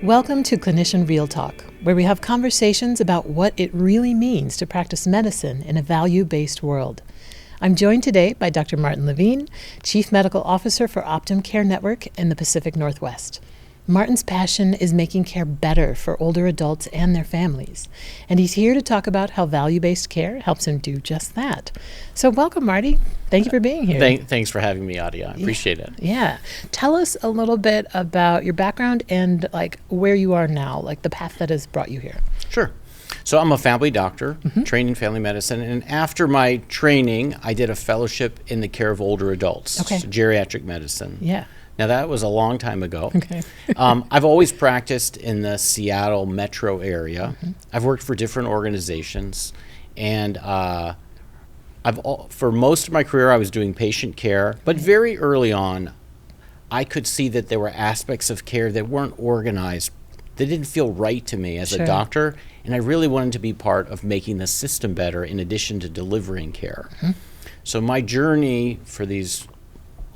Welcome to Clinician Real Talk, where we have conversations about what it really means to practice medicine in a value-based world. I'm joined today by Dr. Martin Levine, Chief Medical Officer for Optum Care Network in the Pacific Northwest. Martin's passion is making care better for older adults and their families, and he's here to talk about how value-based care helps him do just that. So welcome, Marty. Thank you for being here. Thanks for having me, Adia. I appreciate it. Yeah. Tell us a little bit about your background and where you are now, the path that has brought you here. Sure. So I'm a family doctor, trained in family medicine, and after my training, I did a fellowship in the care of older adults, so geriatric medicine. Yeah. Now, that was a long time ago. Okay. I've always practiced in the Seattle metro area. I've worked for different organizations, and for most of my career, I was doing patient care. But very early on, I could see that there were aspects of care that weren't organized, that didn't feel right to me as a doctor, and I really wanted to be part of making the system better in addition to delivering care. So my journey for these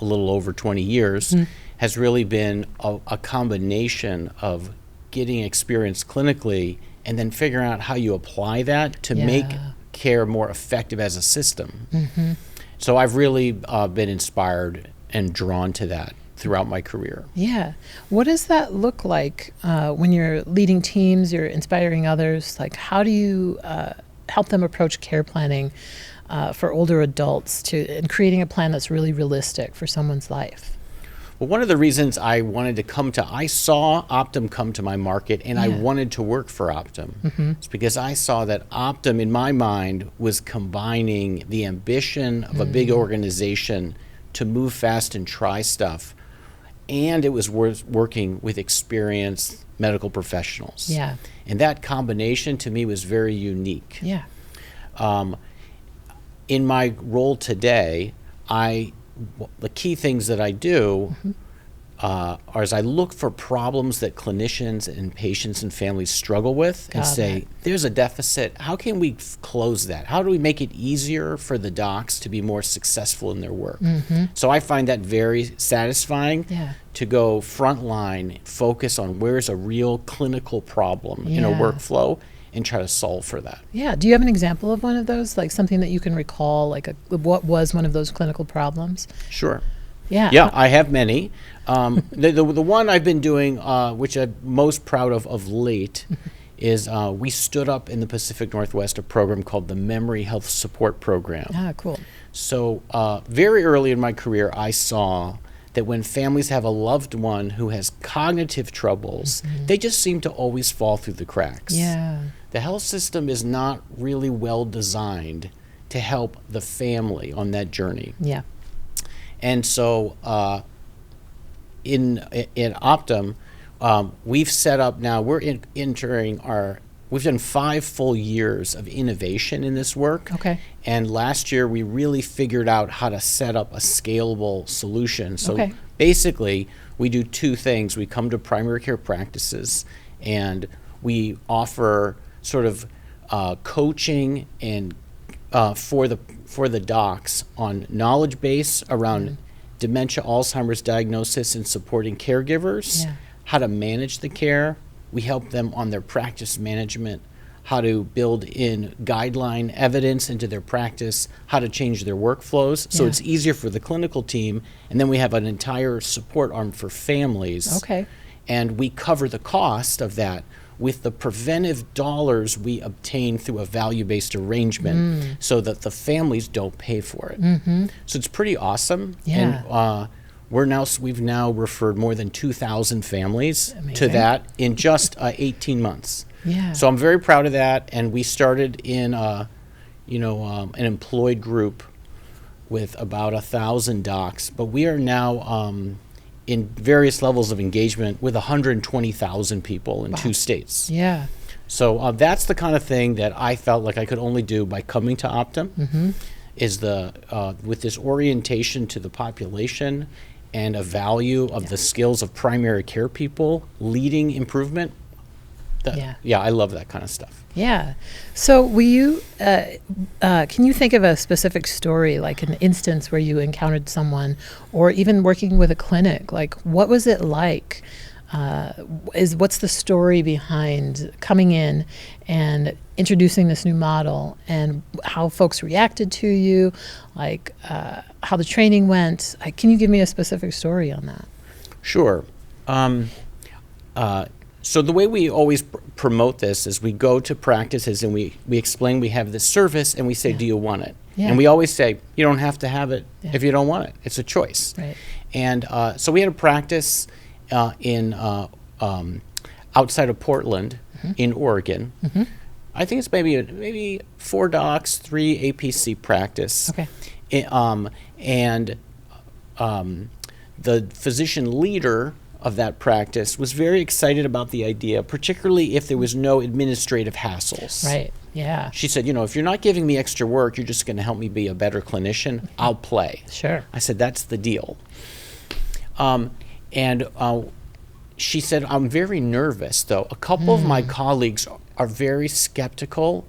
a little over 20 years has really been a combination of getting experience clinically and then figuring out how you apply that to make care more effective as a system. So I've really been inspired and drawn to that throughout my career. Yeah. What does that look like when you're leading teams, you're inspiring others? How do you help them approach care planning for older adults and creating a plan that's really realistic for someone's life? Well, one of the reasons I wanted to I saw Optum come to my market, and I wanted to work for Optum. It's because I saw that Optum, in my mind, was combining the ambition of a big organization to move fast and try stuff, and it was working with experienced medical professionals. Yeah. And that combination, to me, was very unique. Yeah. In my role today, the key things that I do are as I look for problems that clinicians and patients and families struggle with and say, there's a deficit. How can we close that? How do we make it easier for the docs to be more successful in their work? So I find that very satisfying to go frontline, focus on where's a real clinical problem in a workflow, and try to solve for that. Yeah. Do you have an example of one of those, something that you can recall, what was one of those clinical problems? Sure. Yeah. Yeah, I have many. The one I've been doing, which I'm most proud of late, is we stood up in the Pacific Northwest a program called the Memory Health Support Program. Ah, cool. So very early in my career, I saw that when families have a loved one who has cognitive troubles, they just seem to always fall through the cracks. Yeah. The health system is not really well designed to help the family on that journey. Yeah. And so in Optum, we've set up now, we've done 5 full years of innovation in this work. Okay. And last year, we really figured out how to set up a scalable solution. So basically, we do 2 things. We come to primary care practices, and we offer sort of coaching and for the docs on knowledge base around dementia, Alzheimer's diagnosis, and supporting caregivers, how to manage the care. We help them on their practice management, how to build in guideline evidence into their practice, how to change their workflows so it's easier for the clinical team. And then we have an entire support arm for families. Okay. And we cover the cost of that with the preventive dollars we obtain through a value-based arrangement so that the families don't pay for it. So it's pretty awesome. Yeah. And we've now referred more than 2,000 families to that in just 18 months. Yeah. So I'm very proud of that. And we started in an employed group with about 1,000 docs, but we are now in various levels of engagement with 120,000 people in 2 states. Yeah. So that's the kind of thing that I felt like I could only do by coming to Optum, is with this orientation to the population and a value of the skills of primary care people leading improvement. I love that kind of stuff. Yeah. So can you think of a specific story, like an instance where you encountered someone, or even working with a clinic? What was it like what's the story behind coming in and introducing this new model, and how folks reacted to you, like how the training went. Can you give me a specific story on that? Sure. So the way we always promote this is we go to practices and we explain we have this service and we say, do you want it? Yeah. And we always say, you don't have to have it if you don't want it. It's a choice. Right. And so we had a practice in outside of Portland in Oregon. I think it's maybe 4 docs, 3 APC practice. Okay. And the physician leader of that practice was very excited about the idea, particularly if there was no administrative hassles. Right. Yeah. She said, if you're not giving me extra work, you're just going to help me be a better clinician, I'll play. Sure. I said, that's the deal. She said, I'm very nervous, though. A couple of my colleagues are very skeptical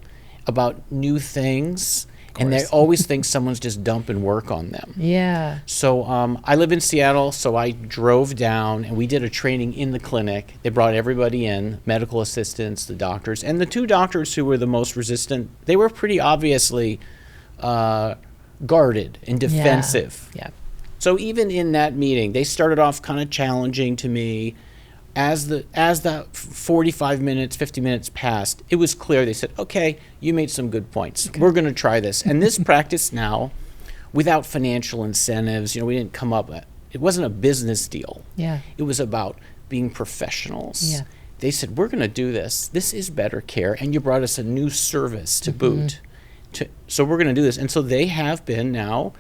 about new things, and they always think someone's just dumping work on them. Yeah. So I live in Seattle, so I drove down, and we did a training in the clinic. They brought everybody in, medical assistants, the doctors, and the 2 doctors who were the most resistant, they were pretty obviously guarded and defensive. Yeah. So even in that meeting, they started off kind of challenging to me. As the 45 minutes, 50 minutes passed, it was clear. They said, okay, you made some good points. Okay. We're going to try this. And this practice now, without financial incentives, we didn't come up, it wasn't a business deal. Yeah. It was about being professionals. Yeah. They said, we're going to do this. This is better care. And you brought us a new service to boot. So we're going to do this. And so they have been now,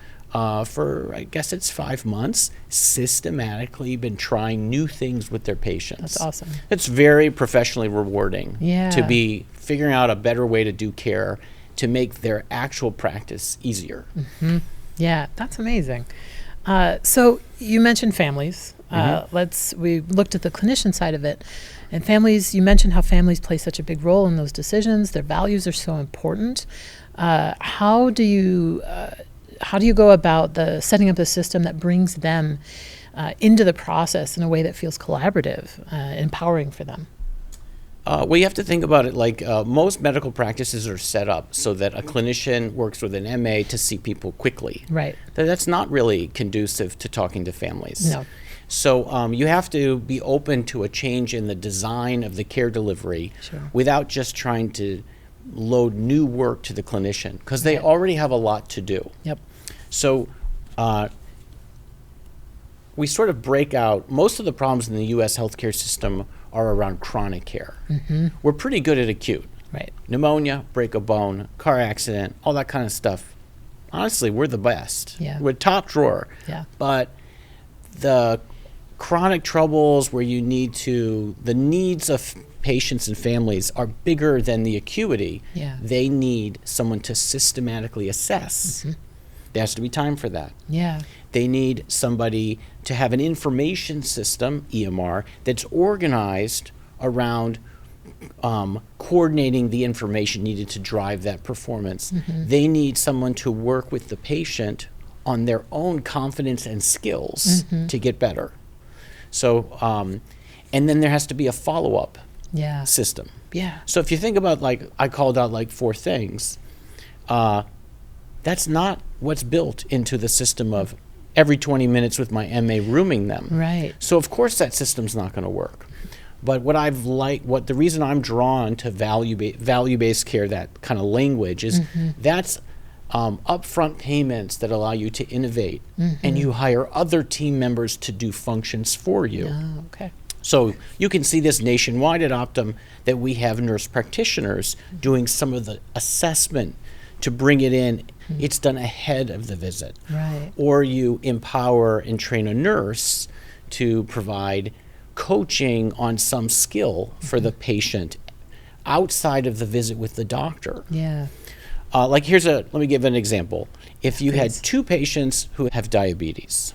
for I guess it's 5 months, systematically been trying new things with their patients. That's awesome. It's very professionally rewarding to Yeah. be figuring out a better way to do care to make their actual practice easier. Yeah, that's amazing. So you mentioned families. We looked at the clinician side of it, and families. You mentioned how families play such a big role in those decisions. Their values are so important. How do you go about setting up a system that brings them into the process in a way that feels collaborative, empowering for them? Well, you have to think about it like most medical practices are set up so that a clinician works with an MA to see people quickly. Right. That's not really conducive to talking to families. No. So you have to be open to a change in the design of the care delivery without just trying to load new work to the clinician, because they already have a lot to do. Yep. So we sort of break out, most of the problems in the U.S. healthcare system are around chronic care. We're pretty good at acute. Right. Pneumonia, break a bone, car accident, all that kind of stuff. Honestly, we're the best. Yeah. We're top drawer. Yeah. But the chronic troubles where the needs of patients and families are bigger than the acuity. Yeah. They need someone to systematically assess. There has to be time for that. Yeah. They need somebody to have an information system, EMR, that's organized around coordinating the information needed to drive that performance. They need someone to work with the patient on their own confidence and skills to get better. So, and then there has to be a follow-up system. Yeah. So if you think about, I called out 4 things, that's not what's built into the system of every 20 minutes with my MA rooming them. Right. So of course that system's not going to work. But the reason I'm drawn to value-based care, that kind of language, is that's upfront payments that allow you to innovate, and you hire other team members to do functions for you. Oh, okay. So you can see this nationwide at Optum, that we have nurse practitioners doing some of the assessment to bring it in. It's done ahead of the visit. Right. Or you empower and train a nurse to provide coaching on some skill for the patient outside of the visit with the doctor. Yeah. Let me give an example. If you had 2 patients who have diabetes,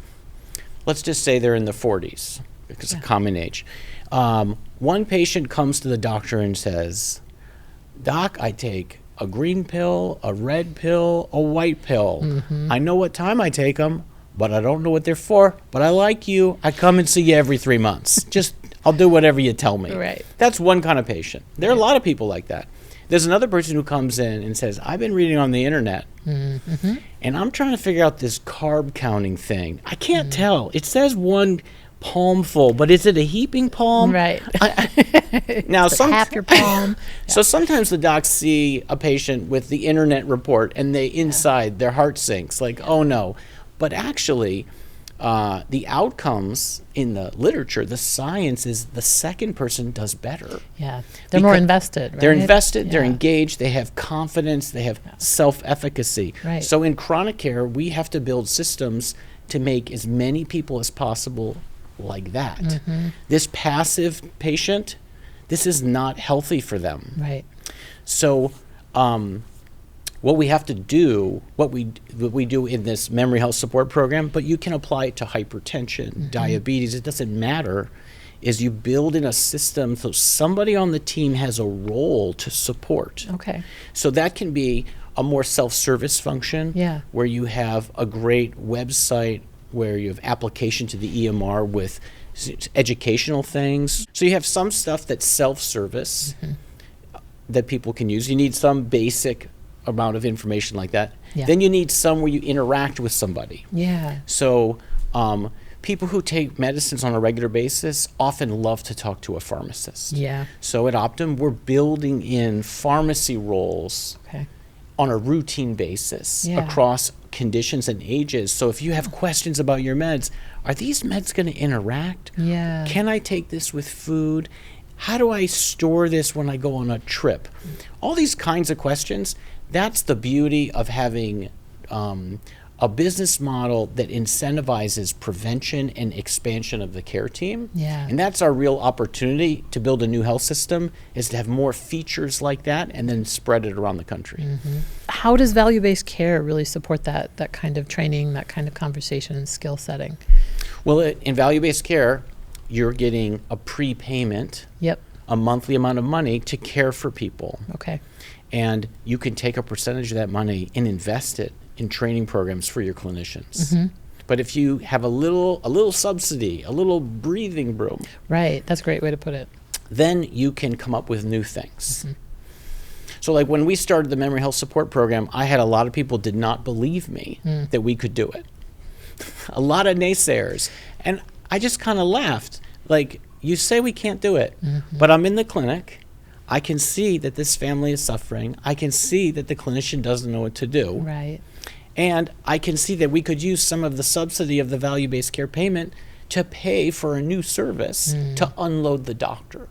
let's just say they're in the 40s, because it's a common age. One patient comes to the doctor and says, "Doc, I take a green pill, a red pill, a white pill. I know what time I take them, but I don't know what they're for. But I like you. I come and see you every 3 months. Just I'll do whatever you tell me. Right. That's one kind of patient. There are a lot of people like that. There's another person who comes in and says, I've been reading on the internet, and I'm trying to figure out this carb counting thing. I can't tell. It says 1 palmful, but is it a heaping palm? Right. Now, half your palm. So sometimes the docs see a patient with the internet report, and inside their heart sinks, like, oh no. But actually, the outcomes in the literature, the science is the second person does better. Yeah, they're more invested, right? They're invested, they're engaged, they have confidence, they have self-efficacy. Right. So in chronic care, we have to build systems to make as many people as possible like that. This passive patient, this is not healthy for them. Right. So what we have to do, what we do in this memory health support program, but you can apply it to hypertension, diabetes, it doesn't matter, is you build in a system so somebody on the team has a role to support. Okay. So that can be a more self-service function where you have a great website where you have application to the EMR with educational things. So you have some stuff that's self-service that people can use. You need some basic amount of information like that. Then you need some where you interact with somebody. So people who take medicines on a regular basis often love to talk to a pharmacist. So at Optum, we're building in pharmacy roles on a routine basis across conditions and ages. So if you have questions about your meds, are these meds going to interact? Can I take this with food? How do I store this when I go on a trip? All these kinds of questions. That's the beauty of having a business model that incentivizes prevention and expansion of the care team. And that's our real opportunity to build a new health system, is to have more features like that and then spread it around the country. How does value-based care really support that kind of training, that kind of conversation and skill setting? Well, in value-based care, you're getting a prepayment, a monthly amount of money to care for people. And you can take a percentage of that money and invest it in training programs for your clinicians. But if you have a little subsidy, a little breathing room, that's a great way to put it, then you can come up with new things. So like when we started the memory health support program, I had a lot of people did not believe me that we could do it. A lot of naysayers. And I just kind of laughed. Like, you say we can't do it, but I'm in the clinic. I can see that this family is suffering. I can see that the clinician doesn't know what to do. And I can see that we could use some of the subsidy of the value-based care payment to pay for a new service to unload the doctor.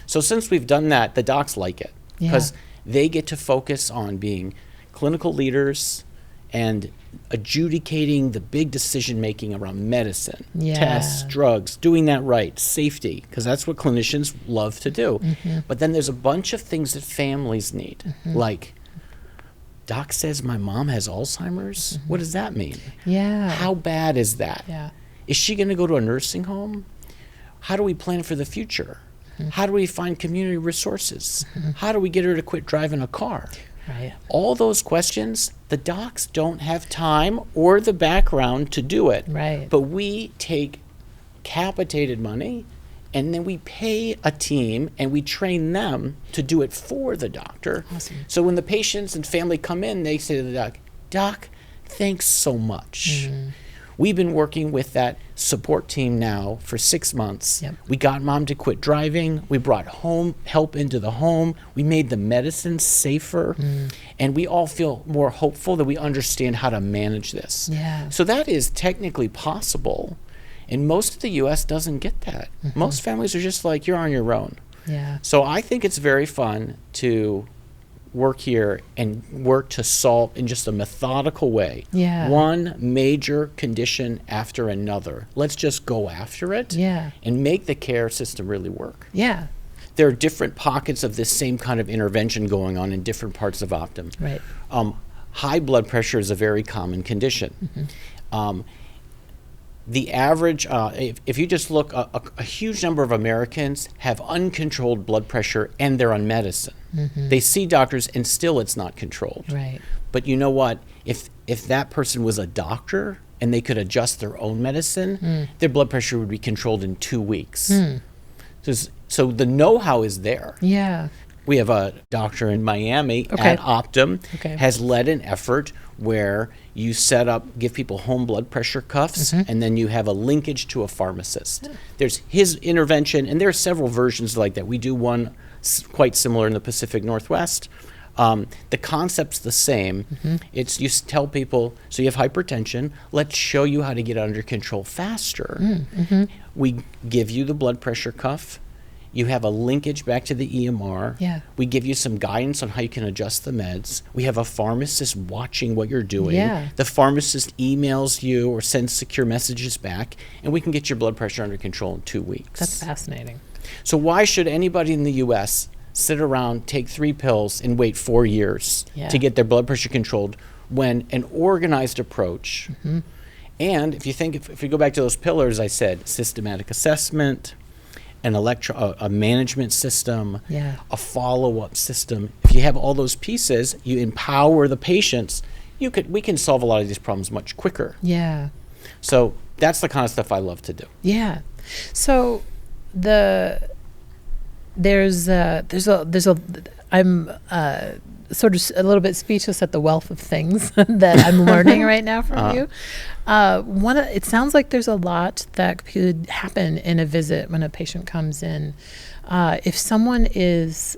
So since we've done that, the docs like it because they get to focus on being clinical leaders and adjudicating the big decision-making around medicine, tests, drugs, doing that right, safety, because that's what clinicians love to do. But then there's a bunch of things that families need, like, doc says my mom has Alzheimer's. What does that mean? How bad is that? Is she going to go to a nursing home? How do we plan for the future? How do we find community resources? How do we get her to quit driving a car? All those questions, the docs don't have time or the background to do it. But we take capitated money and then we pay a team and we train them to do it for the doctor. So when the patients and family come in, they say to the doc, "Doc, thanks so much." We've been working with that support team now for 6 months. We got mom to quit driving. We brought home help into the home. We made the medicine safer. And we all feel more hopeful that we understand how to manage this. So that is technically possible. And most of the U.S. doesn't get that. Most families are just like, you're on your own. So I think it's very fun to work here and work to solve in just a methodical way. One major condition after another. Let's just go after it and make the care system really work. There are different pockets of this same kind of intervention going on in different parts of Optum. High blood pressure is a very common condition. The average, if you just look, a huge number of Americans have uncontrolled blood pressure and they're on medicine. They see doctors and still it's not controlled. But you know what? If that person was a doctor and they could adjust their own medicine, their blood pressure would be controlled in 2 weeks. So the know-how is there. Yeah. We have a doctor in Miami at Optum has led an effort where you give people home blood pressure cuffs, and then you have a linkage to a pharmacist. Yeah. There's his intervention, and there are several versions like that. We do one quite similar in the Pacific Northwest. The concept's the same. It's you tell people, so you have hypertension, let's show you how to get under control faster. We give you the blood pressure cuff. You have a linkage back to the EMR. Yeah. We give you some guidance on how you can adjust the meds. We have a pharmacist watching what you're doing. Yeah. The pharmacist emails you or sends secure messages back, and we can get your blood pressure under control in 2 weeks. That's fascinating. So why should anybody in the U.S. sit around, take 3 pills, and wait 4 years to get their blood pressure controlled when an organized approach, and if you go back to those pillars I said, systematic assessment, a management system, a follow-up system. If you have all those pieces, you empower the patients, we can solve a lot of these problems much quicker. Yeah. So that's the kind of stuff I love to do. Yeah. So I'm sort of a little bit speechless at the wealth of things that I'm learning right now from you. It sounds like there's a lot that could happen in a visit when a patient comes in. If someone is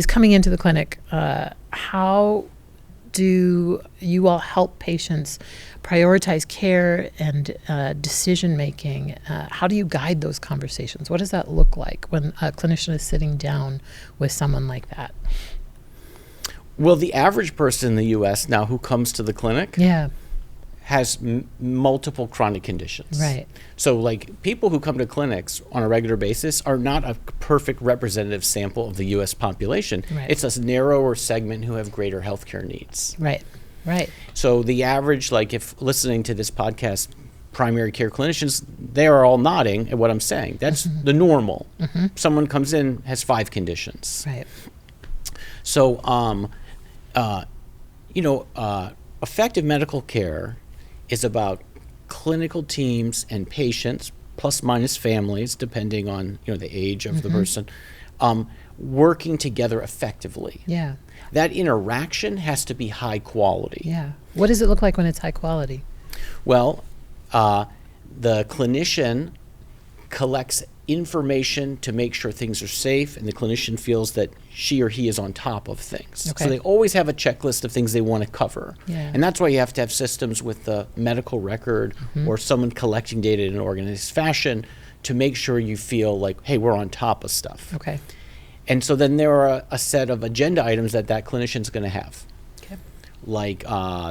coming into the clinic, how do you all help patients prioritize care and decision making? How do you guide those conversations? What does that look like when a clinician is sitting down with someone like that? Well, the average person in the U.S. now who comes to the clinic has multiple chronic conditions. Right. So like people who come to clinics on a regular basis are not a perfect representative sample of the U.S. population. Right. It's a narrower segment who have greater healthcare needs. Right. Right. So the average, like if listening to this podcast, primary care clinicians, they are all nodding at what I'm saying. That's the normal. Someone comes in, has 5 conditions. Right. So, effective medical care is about clinical teams and patients, plus minus families, depending on the age of the person, working together effectively. Yeah. That interaction has to be high quality. Yeah. What does it look like when it's high quality? Well, the clinician collects information to make sure things are safe, and the clinician feels that she or he is on top of things. Okay. So they always have a checklist of things they want to cover. Yeah. And that's why you have to have systems with the medical record or someone collecting data in an organized fashion to make sure you feel like, hey, we're on top of stuff. Okay. And so then there are a set of agenda items that clinician's going to have. Okay. Like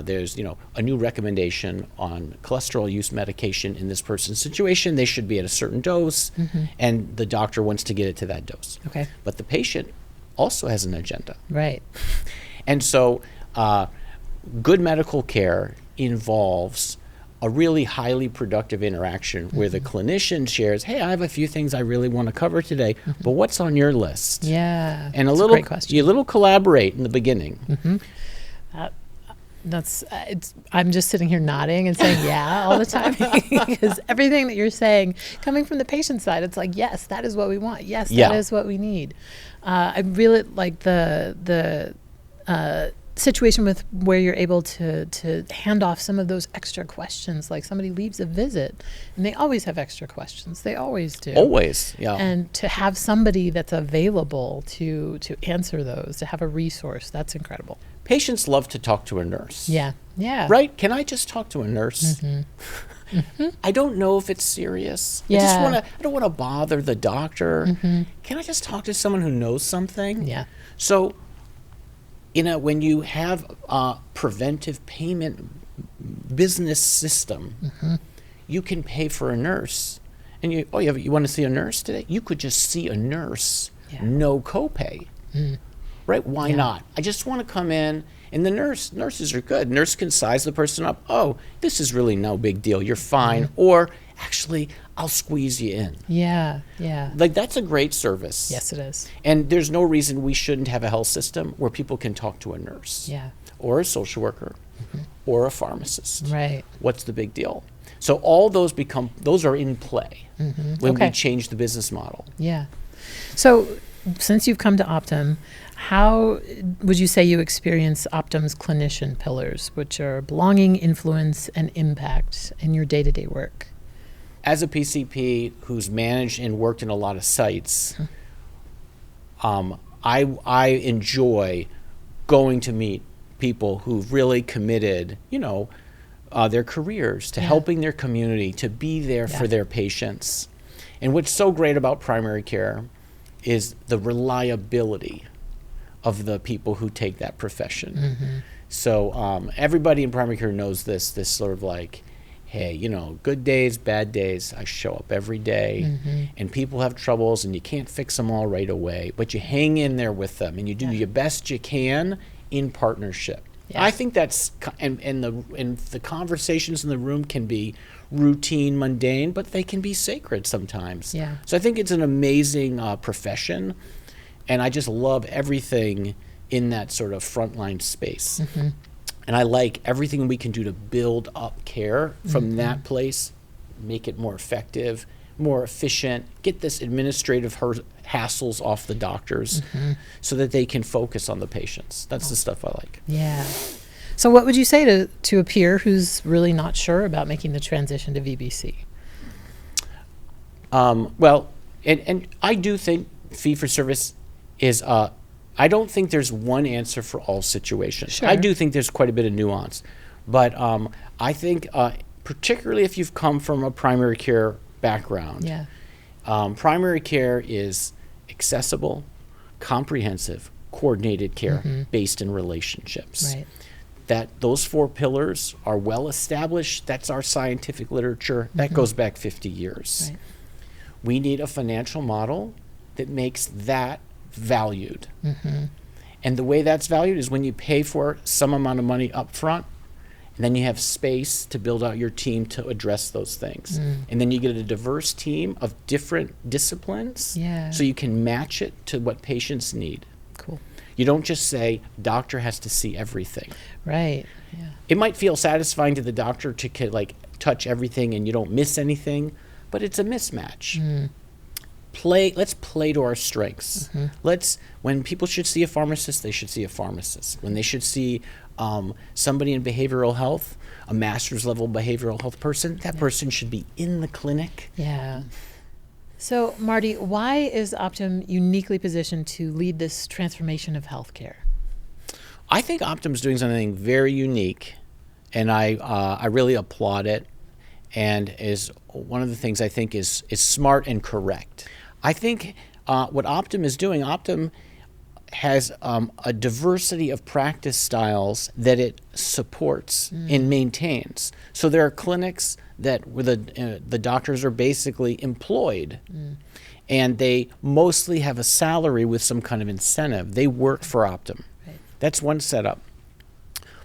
there's a new recommendation on cholesterol use medication in this person's situation. They should be at a certain dose, and the doctor wants to get it to that dose. Okay. But the patient also has an agenda. Right. And so good medical care involves a really highly productive interaction where the clinician shares, hey, I have a few things I really want to cover today, but what's on your list? Yeah. And that's a great question. you little collaborate in the beginning. I'm just sitting here nodding and saying yeah all the time because everything that you're saying coming from the patient side, it's like, yes, that is what we want. Yes, that is what we need. I really like the situation with where you're able to hand off some of those extra questions. Like somebody leaves a visit and they always have extra questions. They always do. Always, yeah. And to have somebody that's available to answer those, to have a resource, that's incredible. Patients love to talk to a nurse. Yeah. Yeah. Right? Can I just talk to a nurse? I don't know if it's serious. Yeah. I don't want to bother the doctor. Can I just talk to someone who knows something? Yeah. So, when you have a preventive payment business system, you can pay for a nurse. And you want to see a nurse today? You could just see a nurse, no copay. Right? Why not? I just want to come in, and nurses are good. Nurse can size the person up. Oh, this is really no big deal. You're fine. Or actually, I'll squeeze you in. Yeah, yeah. Like that's a great service. Yes, it is. And there's no reason we shouldn't have a health system where people can talk to a nurse. Yeah. Or a social worker or a pharmacist. Right. What's the big deal? So all those are in play when we change the business model. Yeah. So since you've come to Optum, how would you say you experience Optum's clinician pillars, which are belonging, influence, and impact in your day-to-day work? As a PCP who's managed and worked in a lot of sites, I enjoy going to meet people who've really committed, their careers to helping their community, to be there for their patients. And what's so great about primary care is the reliability of the people who take that profession. So everybody in primary care knows this sort of like, hey, good days, bad days, I show up every day, and people have troubles and you can't fix them all right away, but you hang in there with them and you do your best you can in partnership. Yeah. I think that's, and the conversations in the room can be routine, mundane, but they can be sacred sometimes. Yeah. So I think it's an amazing profession, and I just love everything in that sort of frontline space. And I like everything we can do to build up care from that place, make it more effective, more efficient, get this administrative hassles off the doctors so that they can focus on the patients. That's the stuff I like. Yeah. So what would you say to a peer who's really not sure about making the transition to VBC? Well, and I do think fee-for-service is, I don't think there's one answer for all situations. Sure. I do think there's quite a bit of nuance. But I think particularly if you've come from a primary care background, primary care is accessible, comprehensive, coordinated care based in relationships. Right. That those 4 pillars are well established. That's our scientific literature. That goes back 50 years. Right. We need a financial model that makes that valued. And the way that's valued is when you pay for some amount of money up front, and then you have space to build out your team to address those things. And then you get a diverse team of different disciplines so you can match it to what patients need. Cool. You don't just say, doctor has to see everything. Right. Yeah. It might feel satisfying to the doctor to touch everything and you don't miss anything, but it's a mismatch. Let's play to our strengths. When people should see a pharmacist, they should see a pharmacist. When they should see somebody in behavioral health, a master's level behavioral health person, that person should be in the clinic. Yeah. So, Marty, why is Optum uniquely positioned to lead this transformation of healthcare? I think Optum's doing something very unique, and I really applaud it, and is one of the things I think is smart and correct. I think what Optum is doing, Optum has a diversity of practice styles that it supports and maintains. So there are clinics where the doctors are basically employed, and they mostly have a salary with some kind of incentive. They work for Optum. Right. That's one setup.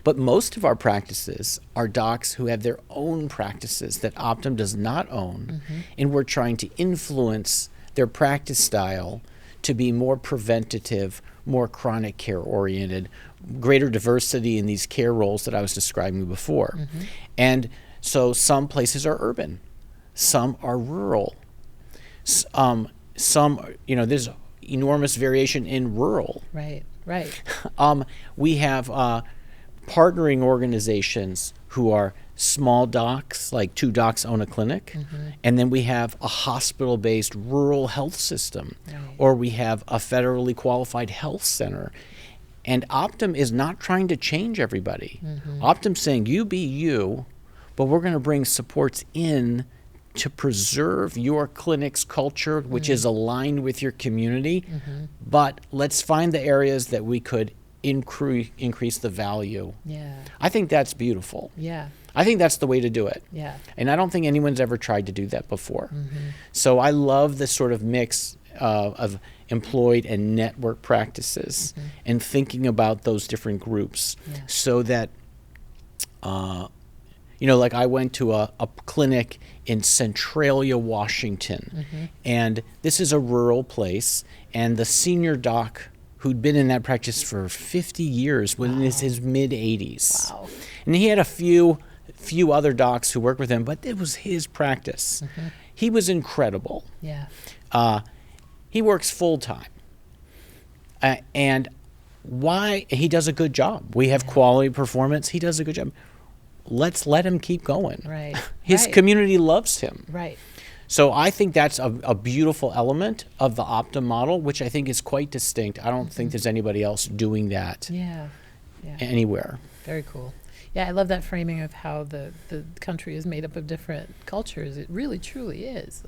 But most of our practices are docs who have their own practices that Optum does not own, and we're trying to influence their practice style to be more preventative, more chronic care oriented, greater diversity in these care roles that I was describing before. And so some places are urban, some are rural, some, there's enormous variation in rural. Right, right. We have partnering organizations who are small docs, like 2 docs own a clinic, and then we have a hospital-based rural health system, or we have a federally qualified health center. And Optum is not trying to change everybody. Optum's saying, you be you, but we're going to bring supports in to preserve your clinic's culture, which is aligned with your community, but let's find the areas that we could increase the value. Yeah. I think that's beautiful. Yeah. I think that's the way to do it. Yeah. And I don't think anyone's ever tried to do that before. So I love this sort of mix of employed and network practices and thinking about those different groups so that, like I went to a clinic in Centralia, Washington, and this is a rural place, and the senior doc who'd been in that practice for 50 years was in his mid-80s. Wow. And he had a few few other docs who work with him, but it was his practice. He was incredible. Yeah. He works full time. And why? He does a good job. We have quality performance. He does a good job. Let's let him keep going. Right. His community loves him. Right. So I think that's a beautiful element of the Optum model, which I think is quite distinct. I don't think there's anybody else doing that anywhere. Very cool. Yeah, I love that framing of how the country is made up of different cultures. It really, truly is.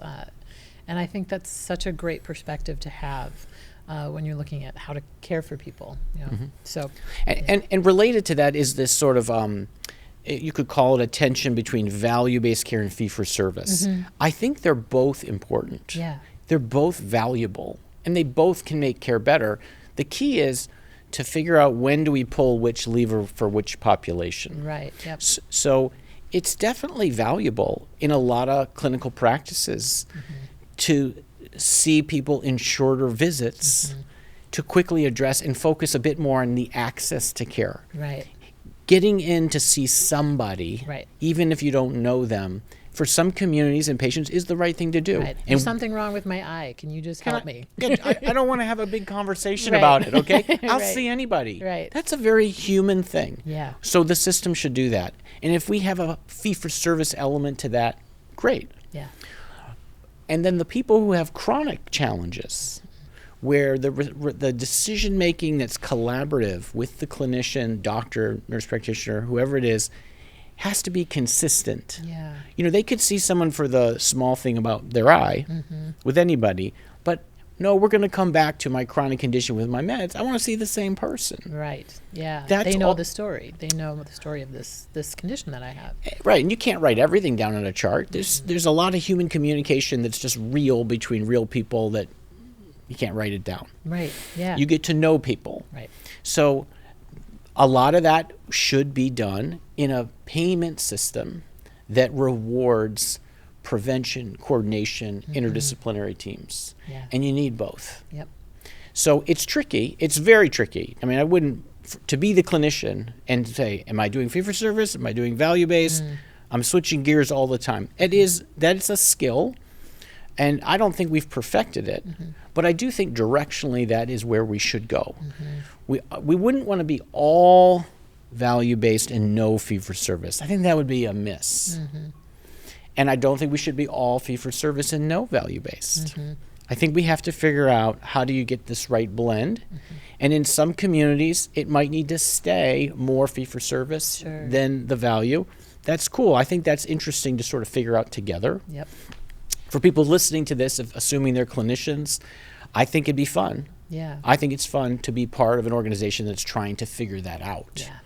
And I think that's such a great perspective to have when you're looking at how to care for people. You know? So, and related to that is this sort of, you could call it a tension between value-based care and fee-for-service. I think they're both important. Yeah. They're both valuable, and they both can make care better. The key is to figure out when do we pull which lever for which population. Right. Yep. So it's definitely valuable in a lot of clinical practices to see people in shorter visits to quickly address and focus a bit more on the access to care. Right. Getting in to see somebody, Right. even if you don't know them, for some communities and patients is the right thing to do. Right. There's something wrong with my eye. Can you just help me? I don't want to have a big conversation Right. about it, okay? I'll Right. see anybody. Right. That's a very human thing. Yeah. So the system should do that. And if we have a fee-for-service element to that, great. Yeah. And then the people who have chronic challenges, where the decision-making that's collaborative with the clinician, doctor, nurse practitioner, whoever it is, has to be consistent. Yeah. You know, they could see someone for the small thing about their eye with anybody, but no, we're going to come back to my chronic condition with my meds. I want to see the same person. Right. Yeah. That's they know all- the story. They know the story of this condition that I have. Right, and you can't write everything down on a chart. There's a lot of human communication that's just real between real people that you can't write it down. Right. Yeah. You get to know people. Right. So a lot of that should be done in a payment system that rewards prevention, coordination, interdisciplinary teams. Yeah. And you need both. Yep. So it's tricky. It's very tricky. I mean, I wouldn't, to be the clinician and say, am I doing fee-for-service? Am I doing value-based? I'm switching gears all the time. That's a skill, and I don't think we've perfected it. But I do think directionally that is where we should go. We wouldn't want to be all value-based and no fee-for-service. I think that would be a miss. And I don't think we should be all fee-for-service and no value-based. I think we have to figure out how do you get this right blend. And in some communities, it might need to stay more fee-for-service than the value. That's cool. I think that's interesting to sort of figure out together. Yep. For people listening to this, assuming they're clinicians, I think it'd be fun. Yeah. I think it's fun to be part of an organization that's trying to figure that out. Yeah.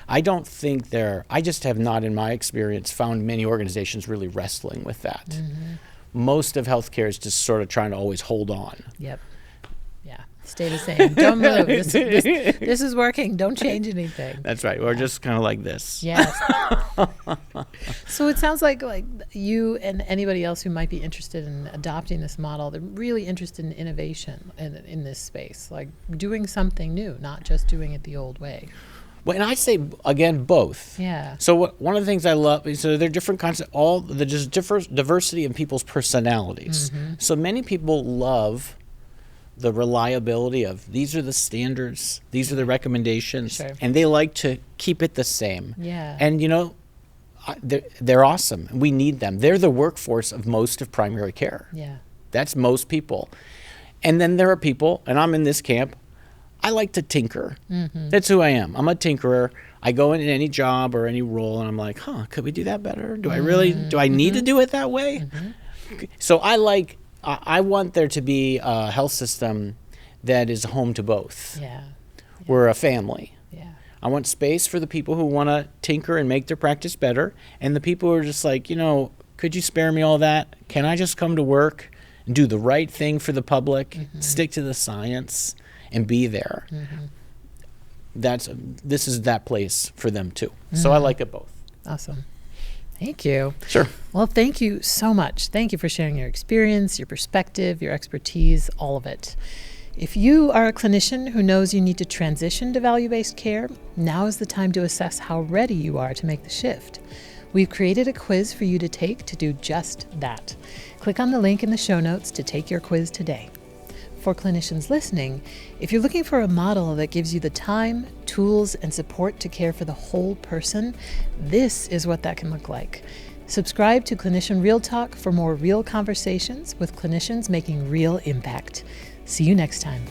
I don't think I just have not, in my experience, found many organizations really wrestling with that. Most of healthcare is just sort of trying to always hold on. Yep. Yeah. Stay the same. Don't move. This is working. Don't change anything. That's right. Or just kind of like this. Yes. So it sounds like you and anybody else who might be interested in adopting this model, they're really interested in innovation in this space, like doing something new, not just doing it the old way. Well, and I say, again, both. Yeah. So one of the things I love is there are different kinds of there's diversity in people's personalities. So many people love the reliability of these are the standards, these are the recommendations, and they like to keep it the same. Yeah. And, you know, they're awesome. We need them. They're the workforce of most of primary care. Yeah. That's most people. And then there are people, and I'm in this camp, I like to tinker. That's who I am. I'm a tinkerer. I go in any job or any role, and I'm like, could we do that better? Do I need to do it that way? So I want there to be a health system that is home to both. Yeah. We're a family. Yeah. I want space for the people who want to tinker and make their practice better, and the people who are just like, could you spare me all that? Can I just come to work and do the right thing for the public, stick to the science, and be there? This is that place for them too. So I like it both. Awesome. Thank you. Sure. Well, thank you so much. Thank you for sharing your experience, your perspective, your expertise, all of it. If you are a clinician who knows you need to transition to value-based care, now is the time to assess how ready you are to make the shift. We've created a quiz for you to take to do just that. Click on the link in the show notes to take your quiz today. For clinicians listening, if you're looking for a model that gives you the time, tools, and support to care for the whole person, this is what that can look like. Subscribe to Clinician Real Talk for more real conversations with clinicians making real impact. See you next time.